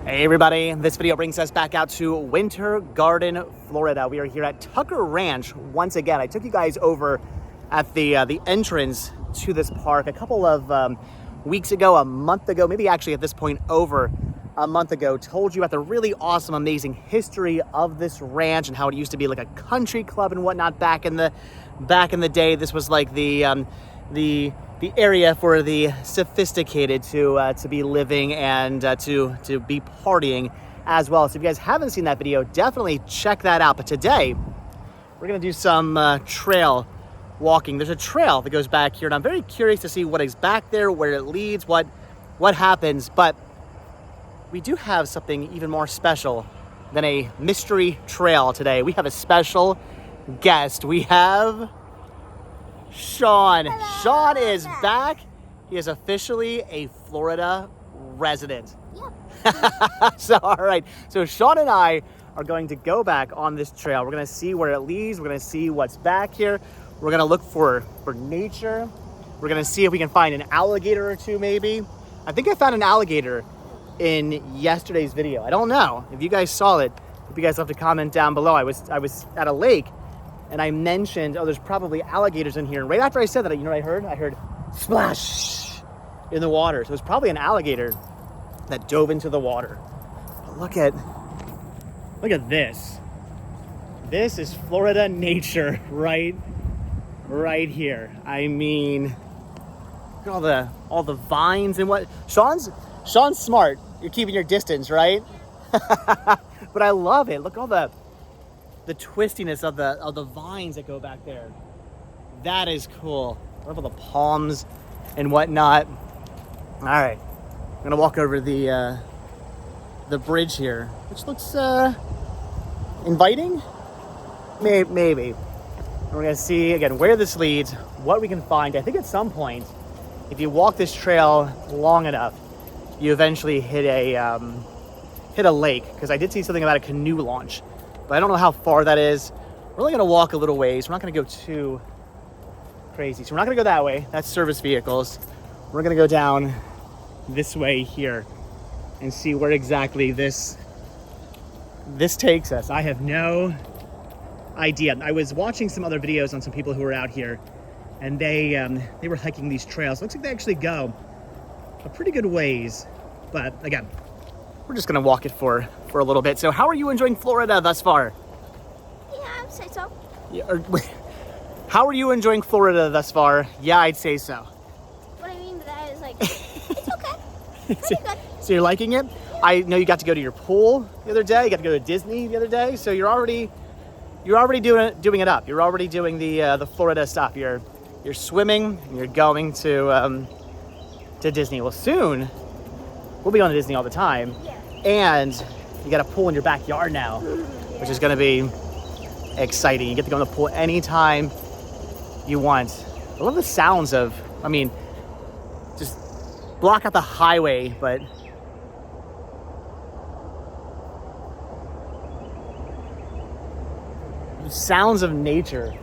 Hey everybody, this video brings us back out to Winter Garden, Florida. We are here at Tucker Ranch once again. I took you guys over at the entrance to this park a couple of weeks ago, a month ago, maybe actually at this point over a month ago. Told you about the really awesome, amazing history of this ranch and how it used to be like a country club and whatnot back in the day. This was like the area for the sophisticated to be living and to be partying as well. So if you guys haven't seen that video, definitely check that out. But today, we're gonna do some trail walking. There's a trail that goes back here, and I'm very curious to see what is back there, where it leads, what happens. But we do have something even more special than a mystery trail today. We have a special guest. We have Shawn. Hello. Shawn is back. He is officially a Florida resident. Yep. So, all right. So Shawn and I are going to go back on this trail. We're going to see where it leads. We're going to see what's back here. We're going to look for nature. We're going to see if we can find an alligator or two, maybe. I think I found an alligator in yesterday's video. I don't know if you guys saw it. If you guys have to comment down below. I was at a lake, and I mentioned, oh, there's probably alligators in here. And right after I said that, you know what I heard? I heard splash in the water. So it was probably an alligator that dove into the water. But look at this. This is Florida nature right here. I mean, look at all the vines and what. Shawn's smart. You're keeping your distance, right? But I love it. Look all the twistiness of the vines that go back there. That is cool. I love all the palms and whatnot. All right, I'm gonna walk over the bridge here, which looks inviting. Maybe. And we're gonna see again where this leads, what we can find. I think at some point, if you walk this trail long enough, you eventually hit a lake. Because I did see something about a canoe launch. But I don't know how far that is. We're only gonna walk a little ways. We're not gonna go too crazy. So we're not gonna go that way. That's service vehicles. We're gonna go down this way here and see where exactly this takes us. I have no idea. I was watching some other videos on some people who were out here, and they were hiking these trails. Looks like they actually go a pretty good ways. But again, we're just gonna walk it for a little bit. So how are you enjoying Florida thus far? Yeah, I'd say so. Yeah, how are you enjoying Florida thus far? Yeah, I'd say so. What I mean by that is like, it's okay. Pretty good. So you're liking it? I know you got to go to your pool the other day. You got to go to Disney the other day. So you're already doing it up. You're already doing the Florida stuff. You're swimming and you're going to Disney. Well, soon we'll be going to Disney all the time. Yeah. And you got a pool in your backyard now, which is going to be exciting. You get to go in the pool anytime you want. I love the sounds of, I mean, just block out the highway, but the sounds of nature.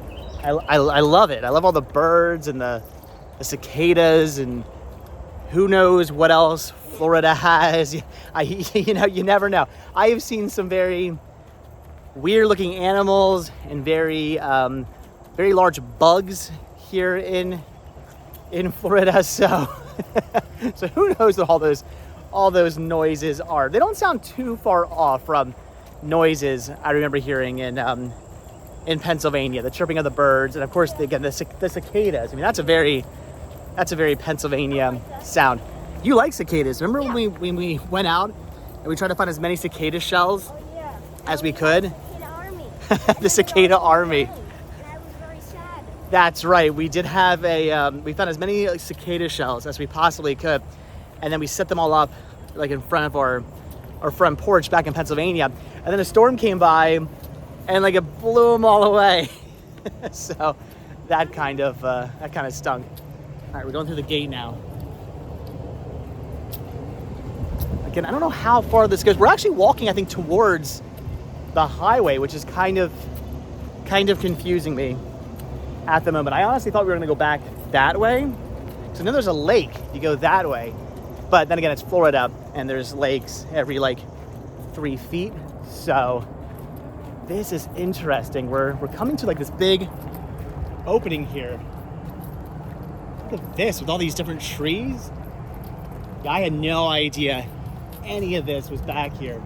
I love it. I love all the birds and the cicadas and who knows what else Florida has. You never know. I have seen some very weird looking animals and very large bugs here in Florida. So so who knows what all those noises are. They don't sound too far off from noises I remember hearing in Pennsylvania, the chirping of the birds, and of course again the cicadas. I mean, that's a very Pennsylvania sound. You like cicadas? Remember when we went out and we tried to find as many cicada shells as we could? The cicada army. And I was very sad. That's right. We did have we found as many cicada shells as we possibly could, and then we set them all up like in front of our front porch back in Pennsylvania, and then a storm came by and like it blew them all away. So that kind of stunk. All right, we're going through the gate now. Again, I don't know how far this goes. We're actually walking, I think, towards the highway, which is kind of confusing me at the moment. I honestly thought we were gonna go back that way. So now there's a lake, you go that way. But then again, it's Florida, and there's lakes every like 3 feet. So this is interesting. We're coming to like this big opening here. Look at this with all these different trees. I had no idea any of this was back here.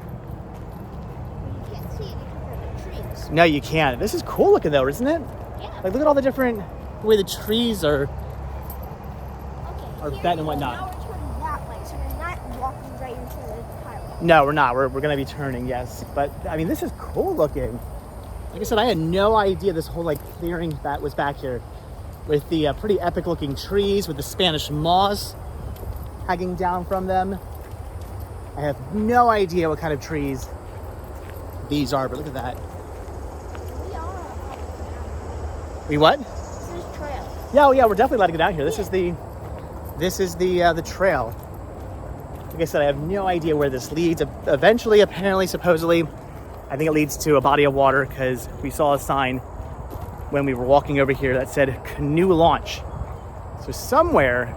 You can't see it because of the trees. No, you can't. This is cool looking though, isn't it? Yeah. Like look at all the different way the trees are Okay. bent and whatnot. Now we're turning that way, so we're not walking right into the highway. No, we're not. We're gonna be turning, yes. But I mean, this is cool looking. Like I said, I had no idea this whole like clearing that was back here with the pretty epic looking trees with the Spanish moss hanging down from them. I have no idea what kind of trees these are, but look at that. We are up. We what? This is trail. Yeah, oh yeah, we're definitely allowed to go down here. This is the trail. Like I said, I have no idea where this leads. Eventually, apparently, supposedly, I think it leads to a body of water because we saw a sign when we were walking over here that said canoe launch. So somewhere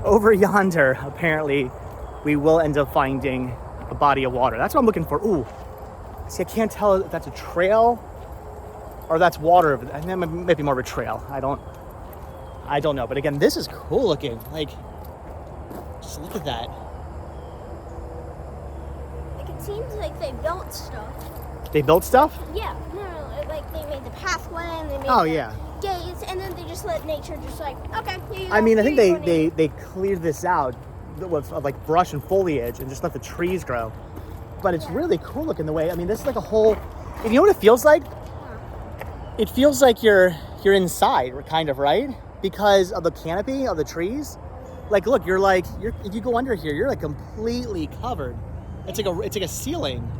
over yonder, apparently, we will end up finding a body of water. That's what I'm looking for. Ooh, see, I can't tell if that's a trail or that's water. I think it might be more of a trail. I don't know. But again, this is cool looking. Like, just look at that. Like it seems like they built stuff. They built stuff? Yeah, no, like they made the pathway and they made Oh, the yeah. gates, and then they just let nature just like, okay, here you go. I mean, I think here you go, they cleared this out with like brush and foliage and just let the trees grow. But it's really cool looking the way. I mean, this is like a whole. And you know what it feels like? It feels like you're inside, kind of, right? Because of the canopy of the trees. Like, look, if you go under here, you're like completely covered. It's like a ceiling.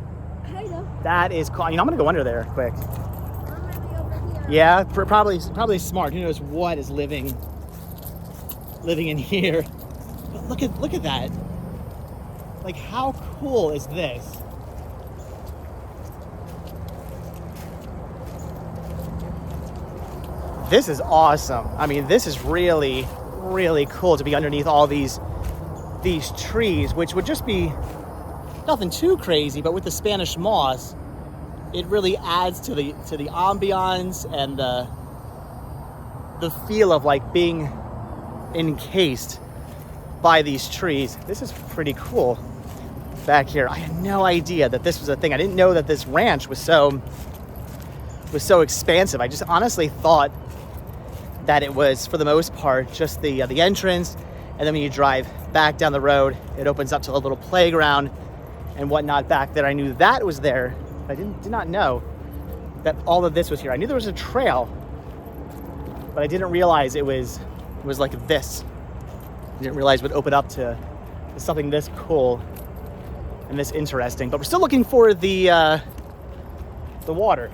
I know. That is cool. You know, I'm gonna go under there quick. I'm gonna be over here. Yeah, probably smart. Who knows what is living in here? But look at that. Like, how cool is this? This is awesome. I mean, this is really, really cool to be underneath all these trees, which would just be nothing too crazy, but with the Spanish moss, it really adds to the ambiance and the feel of like being encased by these trees. This is pretty cool back here. I had no idea that this was a thing. I didn't know that this ranch was so expansive. I just honestly thought that it was, for the most part, just the entrance, and then when you drive back down the road, it opens up to a little playground and whatnot back there. I knew that was there. I did not know that all of this was here. I knew there was a trail, but I didn't realize it was like this. I didn't realize it would open up to something this cool and this interesting. But we're still looking for the water.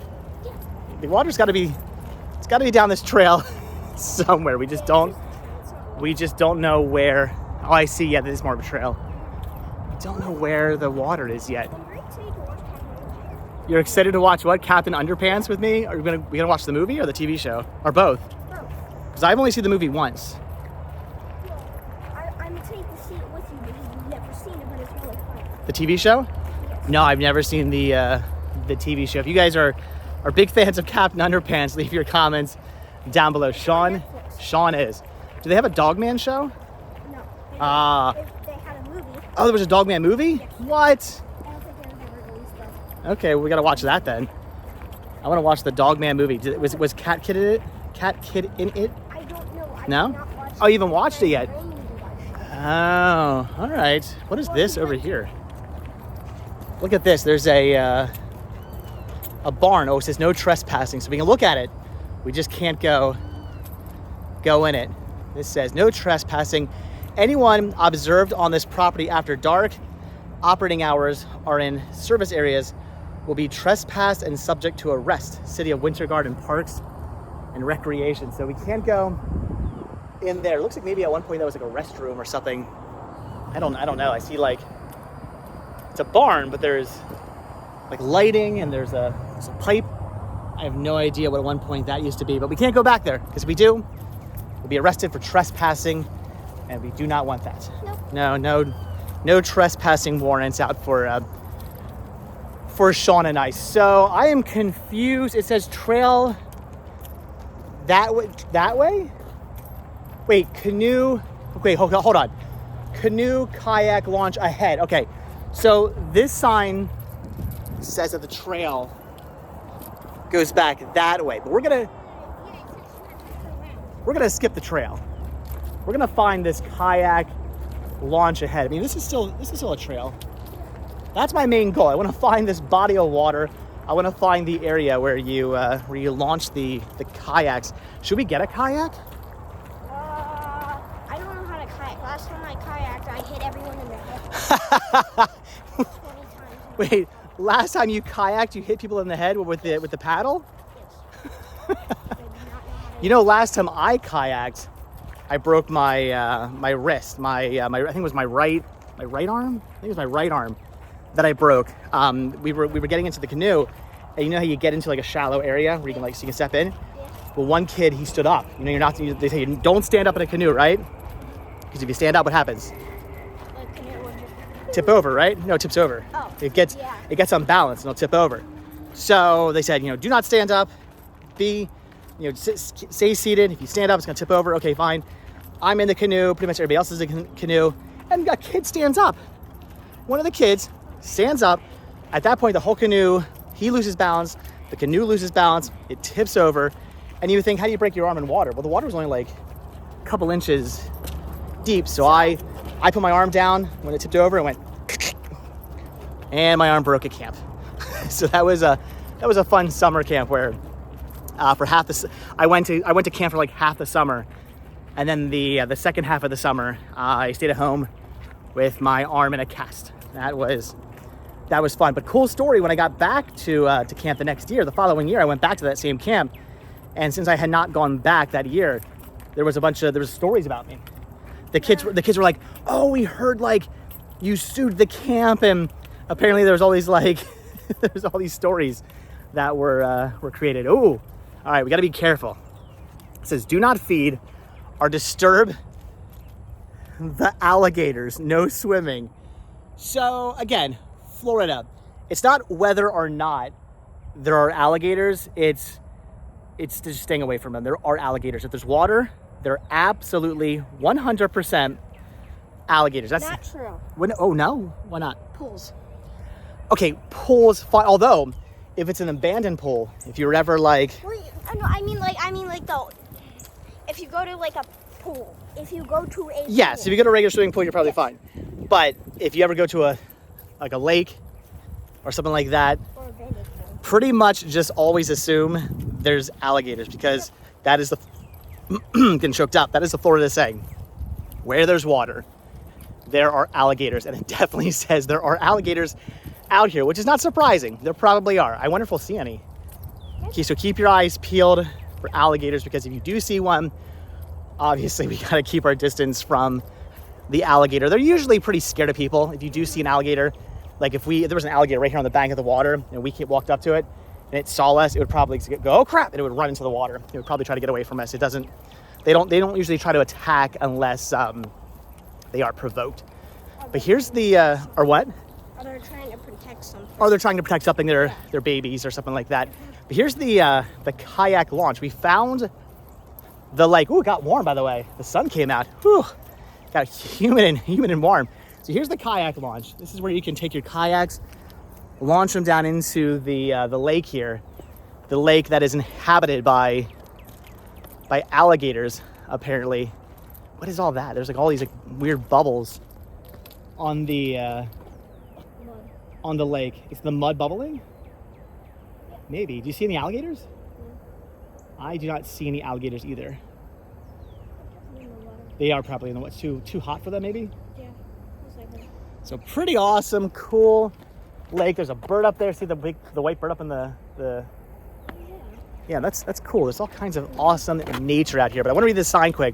The water's got to be down this trail somewhere. We just don't know where. Oh, I see. Yeah, this is more of a trail. I don't know where the water is yet. You're excited to watch what? Captain Underpants with me? Are we gonna watch the movie or the TV show? Or both? Both. Because I've only seen the movie once. I'm excited to see it with you because you've never seen it, but it's really fun. The TV show? Yes. No, I've never seen the TV show. If you guys are big fans of Captain Underpants, leave your comments down below. Shawn is. Do they have a Dogman show? No. They had a movie. Oh, there was a Dogman movie? Yes. What? I don't think they ever released that. Okay, we gotta watch that then. I want to watch the Dogman movie. Was Cat Kid in it? Cat Kid in it? I don't know. I No? did not watch Oh, you haven't watched it yet? Rain to watch it. Oh, all right. What is this over here? Look at this. There's a barn. Oh, it says no trespassing, so we can look at it. We just can't go in it. This says no trespassing. Anyone observed on this property after dark, operating hours are in service areas, will be trespassed and subject to arrest. City of Winter Garden Parks and Recreation. So we can't go in there. It looks like maybe at one point that was like a restroom or something. I don't know. I see like it's a barn, but there's like lighting and there's a pipe. I have no idea what at one point that used to be, but we can't go back there because if we do, we'll be arrested for trespassing, and we do not want that. Nope. No trespassing warrants out for for Shawn and I. So I am confused. It says trail that way. That way? Wait, canoe. Wait, hold on. Canoe kayak launch ahead. Okay, so this sign says that the trail goes back that way, but we're gonna skip the trail. We're gonna find this kayak launch ahead. I mean, this is still a trail. That's my main goal. I want to find this body of water. I want to find the area where you launch the kayaks. Should we get a kayak? I don't know how to kayak. Last time I kayaked, I hit everyone in the head 20 times. Wait, last time you kayaked, you hit people in the head with the paddle? Yes. You know, last time I kayaked, I broke my my wrist. I think it was my right arm. I think it was my right arm that I broke. We were getting into the canoe, and you know how you get into like a shallow area where you can so you can step in. Yeah. Well, one kid, he stood up. You know, they say don't stand up in a canoe, right? Because if you stand up, what happens? Like canoe would just Tip over, right? No, it tips over. Oh, It gets unbalanced and it'll tip over. So they said, do not stand up. Stay seated. If you stand up, it's gonna tip over. Okay, fine. I'm in the canoe. Pretty much everybody else is in the canoe, and a kid stands up. One of the kids stands up. At that point, the whole canoe, he loses balance. The canoe loses balance. It tips over, and you would think, how do you break your arm in water? Well, the water was only like a couple inches deep, so I put my arm down when it tipped over and went, and my arm broke at camp. So that was a fun summer camp where for half the I went to camp for like half the summer, and then the second half of the summer I stayed at home with my arm in a cast. That was fun, but cool story. When I got back to camp the next year, the following year, I went back to that same camp, and since I had not gone back that year, there was stories about me. The kids were like, oh, we heard like you sued the camp, and apparently there was all these there's all these stories that were created. Oh, all right, we got to be careful. It says, do not feed or disturb the alligators. No swimming. So again, Florida. It's not whether or not there are alligators. It's just staying away from them. There are alligators. If there's water, there are absolutely 100% alligators. That's not true. Oh no, why not? Pools. Okay, pools. Fine. Although, if it's an abandoned pool, if you're ever like, Wait, no, I mean like though, if you go to like a pool, if you go to a yes, pool. if you go to a regular swimming pool, you're probably fine. But if you ever go to a lake or something like that, Or abandoned pool. pretty much just always assume there's alligators, because that is the getting choked up. That is the Florida saying. Where there's water, there are alligators, and it definitely says there are alligators out here, which is not surprising. There probably are. I wonder if we'll see any. Okay, so keep your eyes peeled for alligators, because if you do see one, obviously we gotta keep our distance from the alligator. They're usually pretty scared of people. If you do see an alligator, like if there was an alligator right here on the bank of the water and we walked up to it and it saw us, it would probably go, oh crap, and it would run into the water. It would probably try to get away from us. They don't usually try to attack unless they are provoked. But here's or what? Or they're trying to protect something. Or they're trying to protect something, their babies or something like that. But here's the kayak launch. We found the lake. Ooh, it got warm, by the way. The sun came out. Whew. Got humid and warm. So here's the kayak launch. This is where you can take your kayaks, launch them down into the lake here. The lake that is inhabited by alligators, apparently. What is all that? There's like all these like weird bubbles on the lake. It's the mud bubbling? Maybe. Do you see any alligators? I do not see any alligators either. They are probably in the what's too hot for them, maybe? Yeah. Looks like that. So pretty awesome, cool lake. There's a bird up there. See the white bird up in the yeah, that's cool. There's all kinds of awesome nature out here. But I want to read this sign quick.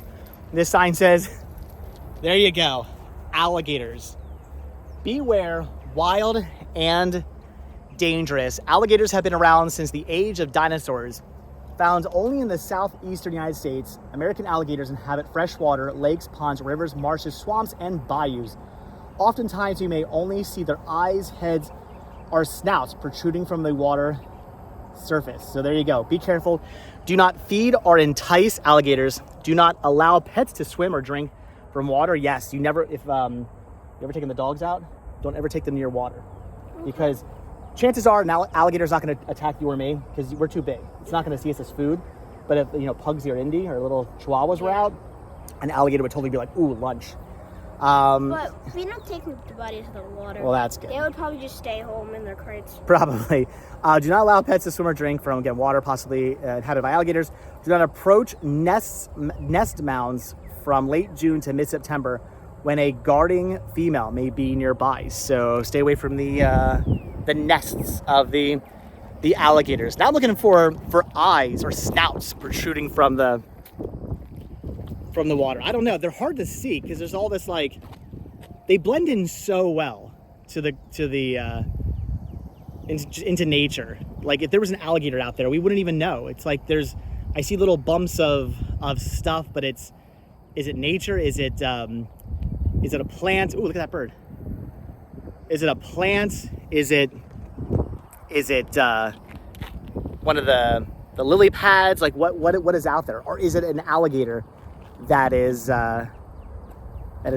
This sign says, there you go, alligators. Beware, wild and dangerous. Alligators have been around since the age of dinosaurs. Found only in the southeastern United States, American alligators inhabit freshwater lakes, ponds, rivers, marshes, swamps, and bayous. Oftentimes, you may only see their eyes, heads, are snouts protruding from the water surface. So there you go. Be careful. Do not feed or entice alligators. Do not allow pets to swim or drink from water. Yes, you never, if you ever taken the dogs out, don't ever take them near water, because chances are an alligator's not going to attack you or me because we're too big. It's not going to see us as food. But if, you know, Pugsy or Indy or little Chihuahuas were out, an alligator would totally be like, ooh, lunch. But we don't take the bodies to the water. Well, that's good. They would probably just stay home in their crates. Probably. Do not allow pets to swim or drink from, again, water possibly inhabited by alligators. Do not approach nest mounds from late June to mid-September when a guarding female may be nearby. So stay away from the nests of the alligators. Now I'm looking for eyes or snouts protruding from the water. I don't know. They're hard to see because there's all this, like, they blend in so well into nature. Like if there was an alligator out there, we wouldn't even know. It's like I see little bumps of stuff, but is it nature? Is it a plant? Ooh, look at that bird. Is it a plant? Is it one of the lily pads? Like what is out there? Or is it an alligator that is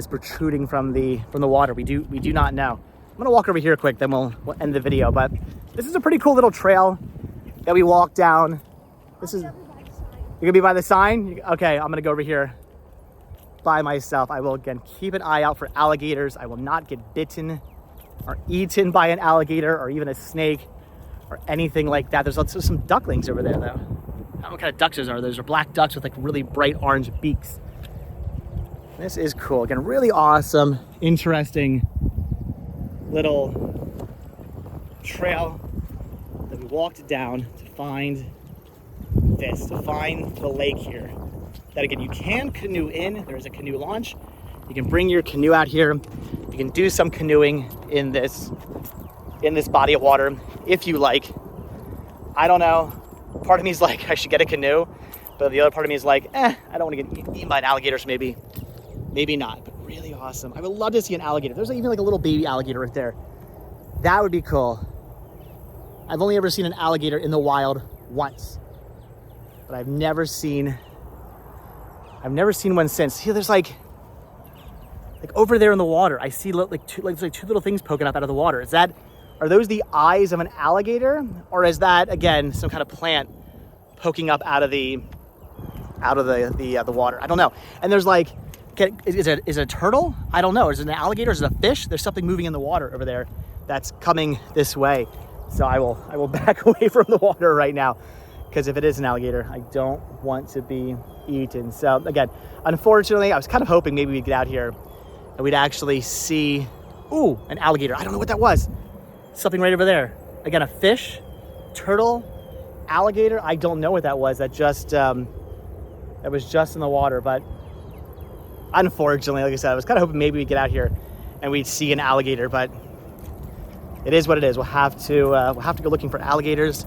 protruding from the water? We do not know. I'm gonna walk over here quick, then we'll end the video. But this is a pretty cool little trail that we walked down. This is, you're gonna be by the sign? Okay, I'm gonna go over here by myself. I will again keep an eye out for alligators. I will not get bitten or eaten by an alligator or even a snake or anything like that. There's some ducklings over there though. I don't know what kind of ducks those are. Those are black ducks with like really bright orange beaks. This is cool. Again, really awesome, interesting little trail that we walked down to find the lake here. That again, you can canoe in. There's a canoe launch. You can bring your canoe out here. You can do some canoeing in this body of water if you like. I don't know. Part of me is like, I should get a canoe, but the other part of me is like, I don't want to get eaten by an alligator, so maybe not. But really awesome. I would love to see an alligator. There's even like a little baby alligator right there. That would be cool. I've only ever seen an alligator in the wild once, but I've never seen one since. See, there's like over there in the water, I see like two little things poking up out of the water. Are those the eyes of an alligator, or is that again some kind of plant poking up out of the water? I don't know. And there's like, is it a turtle? I don't know. Is it an alligator? Is it a fish? There's something moving in the water over there that's coming this way. So I will back away from the water right now, because if it is an alligator, I don't want to be eaten. So again, unfortunately, I was kind of hoping maybe we'd get out here and we'd actually see, an alligator. I don't know what that was. Something right over there. Again, a fish, turtle, alligator. I don't know what that was. That was just in the water. But unfortunately, like I said, I was kind of hoping maybe we'd get out here and we'd see an alligator. But it is what it is. We'll have to go looking for alligators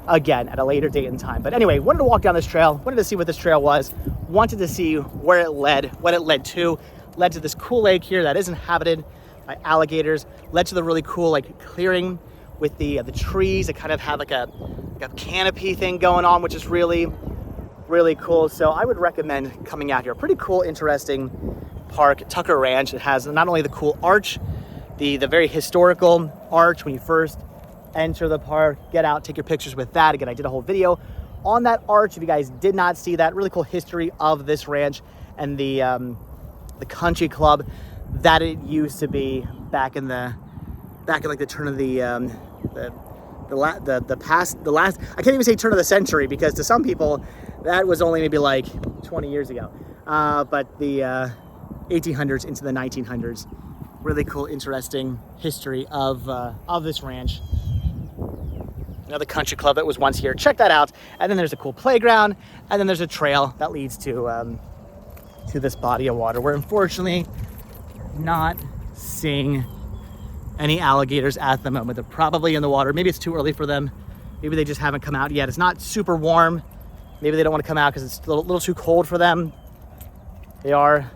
again at a later date and time. But anyway, wanted to walk down this trail. Wanted to see what this trail was. Wanted to see where it led, what it led to. Led to this cool lake here that is inhabited by alligators. Led to the really cool like clearing with the trees that kind of have like a canopy thing going on, which is really, really cool. So I would recommend coming out here. Pretty cool, interesting park, Tucker Ranch. It has not only the cool arch, the very historical arch when you first enter the park. Get out, take your pictures with that. Again, I did a whole video on that arch. If you guys did not see that, really cool history of this ranch and the country club that it used to be back in like the turn of the last, I can't even say turn of the century, because to some people that was only maybe like 20 years ago, but the 1800s into the 1900s. Really cool, interesting history of this ranch. Another country club that was once here. Check that out. And then there's a cool playground, and then there's a trail that leads to this body of water. We're unfortunately not seeing any alligators at the moment. They're probably in the water. Maybe it's too early for them. Maybe they just haven't come out yet. It's not super warm. Maybe they don't want to come out because it's a little too cold for them. They are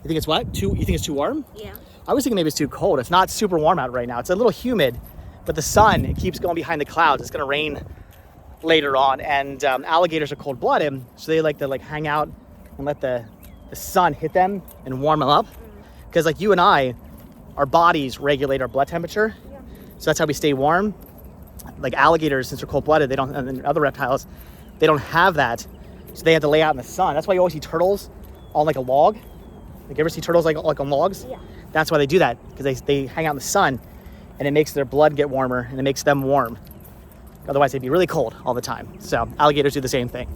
You think it's what? You think it's too warm? Yeah. I was thinking maybe it's too cold. It's not super warm out right now. It's a little humid, but the sun, it keeps going behind the clouds. It's gonna rain later on, and alligators are cold-blooded, so they like to hang out and let the sun hit them and warm them up. Because like you and I, our bodies regulate our blood temperature, so that's how we stay warm. Like alligators, since they're cold-blooded, they don't, and other reptiles, they don't have that, so they have to lay out in the sun. That's why you always see turtles on like a log. Like, you ever see turtles like on logs? Yeah. That's why they do that, because they hang out in the sun, and it makes their blood get warmer, and it makes them warm. Otherwise, they'd be really cold all the time. So alligators do the same thing,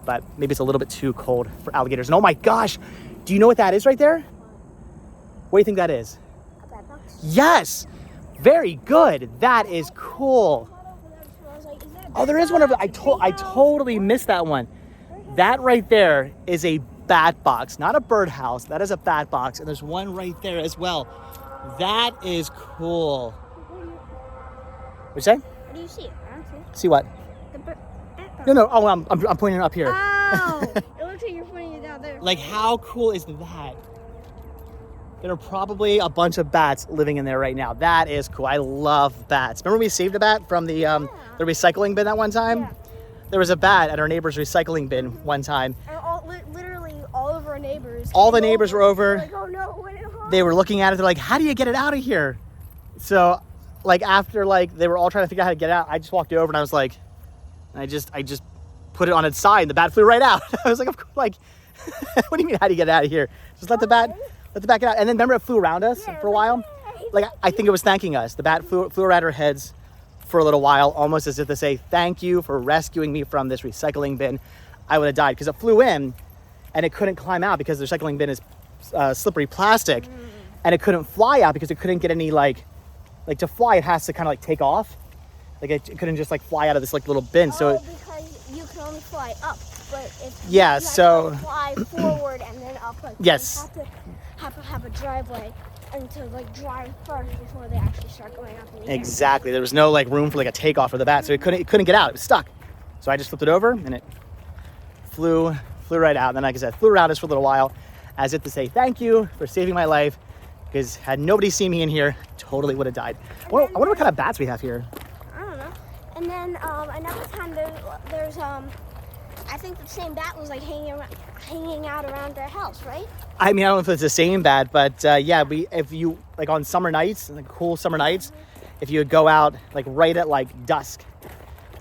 but maybe it's a little bit too cold for alligators. And oh my gosh, do you know what that is right there? What do you think that is? A bed box? Yes, very good. That is cool. Oh, there is one over there. I totally missed that one. That right there is a bat box, not a birdhouse. That is a bat box, and there's one right there as well. That is cool. What'd you say? What do you see? I don't see it. See what? The bat box. No. Oh, I'm pointing it up here. Oh, it looks like you're pointing it down there. Like, how cool is that? There are probably a bunch of bats living in there right now. That is cool. I love bats. Remember we saved a bat from the recycling bin that one time? Yeah. There was a bat at our neighbor's recycling bin one time. And literally all of our neighbors. All the neighbors were over. Like, oh no, what is wrong? They were looking at it. They're like, how do you get it out of here? So, like, after they were all trying to figure out how to get it out, I just walked over and I was like, I just put it on its side, and the bat flew right out. I was like, of course, like, what do you mean, how do you get it out of here? Just let the bat get out. And then remember, it flew around us for a while. Like, I think it was thanking us. The bat flew around our heads for a little while, almost as if to say, thank you for rescuing me from this recycling bin. I would have died, because it flew in and it couldn't climb out because the recycling bin is slippery plastic, and it couldn't fly out because it couldn't get any like to fly, it has to kind of like take off. Like, it couldn't just like fly out of this like little bin. So because you can only fly up, but if yeah, you so have to fly forward and then up, like, yes, you have to have a driveway and to like drive first before they actually start going up in the air. Exactly. There was no like room for like a takeoff for the bat, so it couldn't get out. It was stuck. So I just flipped it over and it flew right out. And then, like I said, flew around us for a little while, as if to say thank you for saving my life, because had nobody seen me in here, totally would have died. I wonder what kind of bats we have here. I don't know. And then another time there's I think the same bat was like hanging out around our house, right? I mean, I don't know if it's the same bat, but yeah, if you like on summer nights, like cool summer nights, if you would go out like right at like dusk,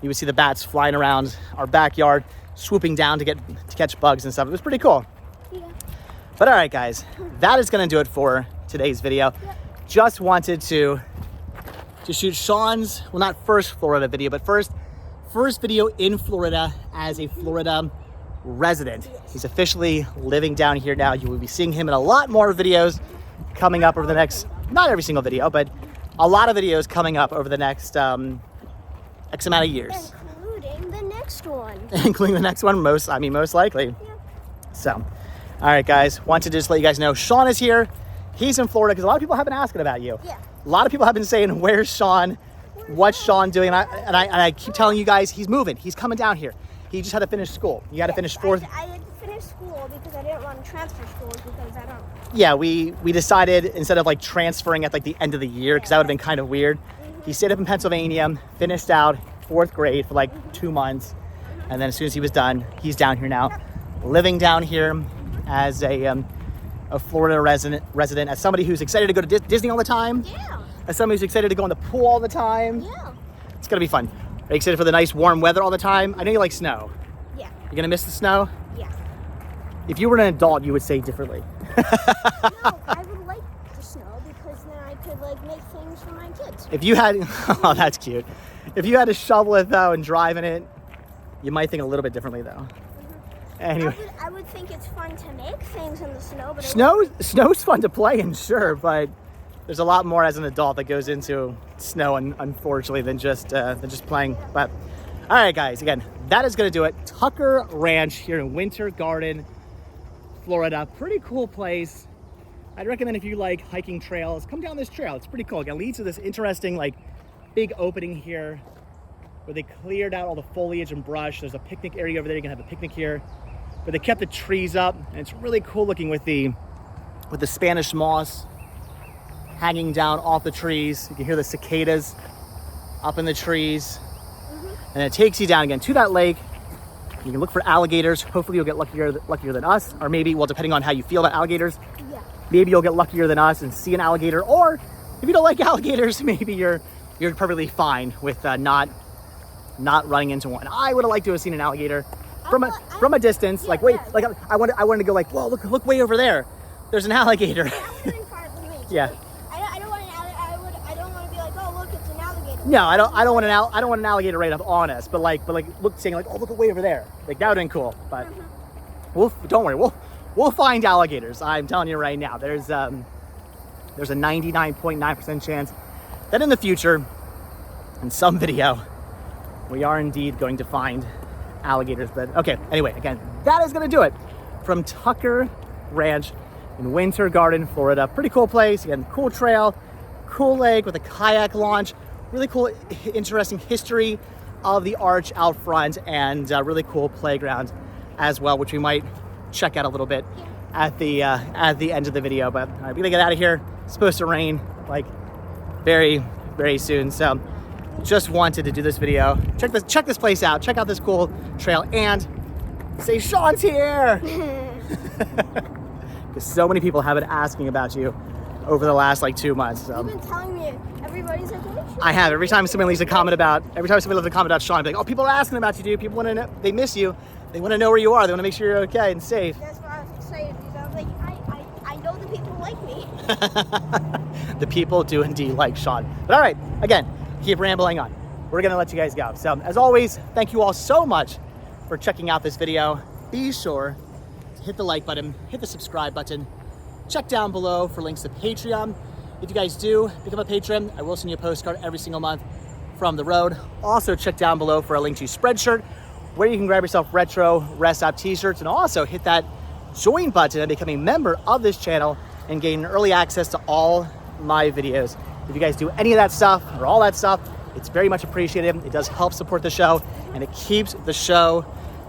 you would see the bats flying around our backyard, swooping down to catch bugs and stuff. It was pretty cool. Yeah. But all right, guys, that is going to do it for today's video. Yep. Just wanted to shoot Shawn's, well, not first Florida video, but first video in Florida as a Florida resident. He's officially living down here now. You will be seeing him in a lot more videos coming up over the next, not every single video, but a lot of videos coming up over the next X amount of years. Including the next one. Including the next one, most likely. Yeah. So, all right, guys, wanted to just let you guys know Shawn is here. He's in Florida, because a lot of people have been asking about you. Yeah. A lot of people have been saying, where's Shawn? What's Shawn doing? And I keep telling you guys, he's moving. He's coming down here. He just had to finish school. You had to finish fourth. I had to finish school because I didn't want to transfer schools, because I don't. Yeah, we decided, instead of like transferring at like the end of the year, because that would have been kind of weird. He stayed up in Pennsylvania, finished out fourth grade for like 2 months, and then as soon as he was done, he's down here now, living down here as a Florida resident, as somebody who's excited to go to Disney all the time. Yeah. As somebody who's excited to go in the pool all the time. Yeah. It's gonna be fun. Are you excited for the nice warm weather all the time? I know you like snow. Yeah. You're gonna miss the snow? Yeah. If you were an adult, you would say differently. No, I would like the snow, because then I could like make things for my kids. If you had, oh, that's cute. If you had to shovel it though and drive in it, you might think a little bit differently though. Anyway. I would think it's fun to make things in the snow, but snow's fun to play in, sure, but there's a lot more as an adult that goes into snow, and unfortunately, than just playing. But all right, guys, again, that is going to do it. Tucker Ranch here in Winter Garden, Florida. Pretty cool place. I'd recommend, if you like hiking trails, come down this trail. It's pretty cool. It leads to this interesting, like, big opening here where they cleared out all the foliage and brush. There's a picnic area over there. You can have a picnic here. But they kept the trees up, and it's really cool looking with the with the Spanish moss hanging down off the trees. You can hear the cicadas up in the trees. And it takes you down again to that lake. You can look for alligators. Hopefully you'll get luckier than us, or maybe, well, depending on how you feel about alligators, maybe you'll get luckier than us and see an alligator. Or if you don't like alligators, maybe you're perfectly fine with not running into one. I would have liked to have seen an alligator from a distance. Like, wait, like I wanted to go like, whoa, look way over there. There's an alligator. Yeah. I don't want to be like, oh, look, it's an alligator. No, I don't want an alligator right up on us. But saying like, oh, look way over there. Like, that would have been cool. But don't worry, we'll find alligators. I'm telling you right now. There's a 99.9% chance that in the future, in some video, we are indeed going to find alligators. But okay, anyway, again, that is gonna do it from Tucker Ranch in Winter Garden, Florida. Pretty cool place. Again, cool trail, cool lake with a kayak launch, really cool, interesting history of the arch out front, and really cool playground as well, which we might check out a little bit at the end of the video. But all right, we gotta get out of here. It's supposed to rain like very, very soon. So just wanted to do this video. Check this place out. Check out this cool trail and say Shawn's here. Because so many people have been asking about you over the last like 2 months. So. You've been telling me everybody's like, oh, Shawn. I have. Every time somebody leaves a comment about Shawn, I'm like, oh, people are asking about you, dude. People want to know. They miss you. They want to know where you are. They want to make sure you're okay and safe. That's why I was excited, because I was like, I know the people like me. The people do indeed like Shawn. But all right, again, keep rambling on. We're gonna let you guys go. So as always, thank you all so much for checking out this video. Be sure to hit the like button, hit the subscribe button, check down below for links to Patreon. If you guys do become a patron, I will send you a postcard every single month from the road. Also check down below for a link to Spreadshirt, where you can grab yourself retro Rest Stop t-shirts, and also hit that join button and become a member of this channel and gain early access to all my videos. If you guys do any of that stuff or all that stuff, it's very much appreciated. It does help support the show, and it keeps the show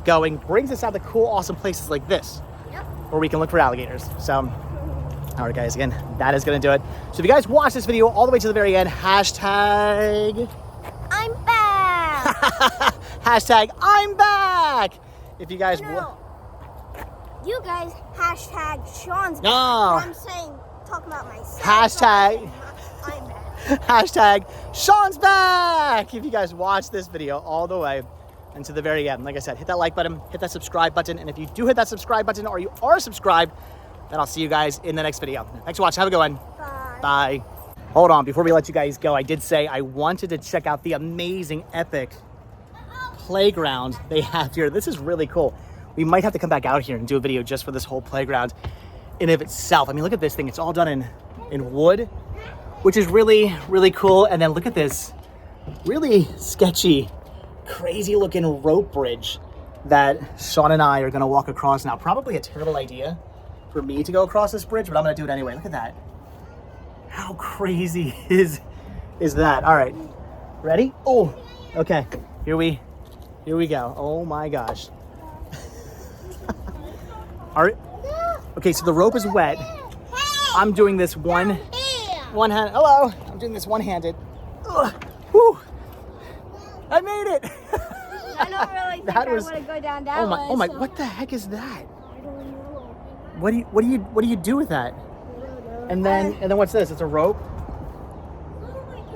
going, brings us out to cool, awesome places like this, where we can look for alligators. So, all right, guys, again, that is gonna do it. So if you guys watch this video all the way to the very end, hashtag I'm back. hashtag I'm back. If you guys you guys hashtag Shawn's back. No. I'm saying, talking about myself. Hashtag I'm back. hashtag Shawn's back. If you guys watch this video all the way and to the very end, like I said, hit that like button, hit that subscribe button, and if you do hit that subscribe button or you are subscribed, then I'll see you guys in the next video. Thanks for watching. Have a good one. Bye. Bye. Hold on, before we let you guys go, I did say I wanted to check out the amazing, epic playground they have here. This is really cool. We might have to come back out here and do a video just for this whole playground in of itself. I mean, look at this thing. It's all done in wood, which is really, really cool. And then look at this really sketchy, crazy looking rope bridge that Shawn and I are gonna walk across now. Probably a terrible idea for me to go across this bridge, but I'm gonna do it anyway. Look at that. How crazy is that? All right, ready? Oh, okay, here we go. Oh my gosh. All right. Okay, so the rope is wet. I'm doing this one hand. Hello. I'm doing this one-handed. Whew. I made it. I don't really think I want to go down that way. Oh my! So. What the heck is that? I don't know. What do you do with that? I don't know. And then what's this? It's a rope.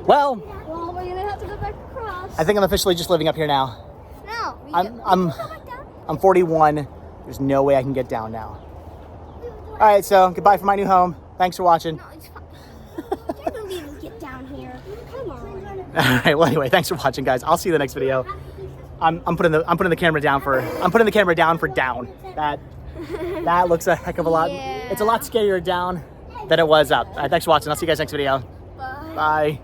Well, we're gonna have to go back across. I think I'm officially just living up here now. No. I'm 41. There's no way I can get down now. All right, so goodbye from my new home. Thanks for watching. No, it's fine. I don't even get down here. Come on. All right. Well, anyway, thanks for watching, guys. I'll see you in the next video. I'm putting the camera down for down. That looks a heck of a lot. Yeah. It's a lot scarier down than it was up. All right, thanks for watching. I'll see you guys next video. Bye. Bye.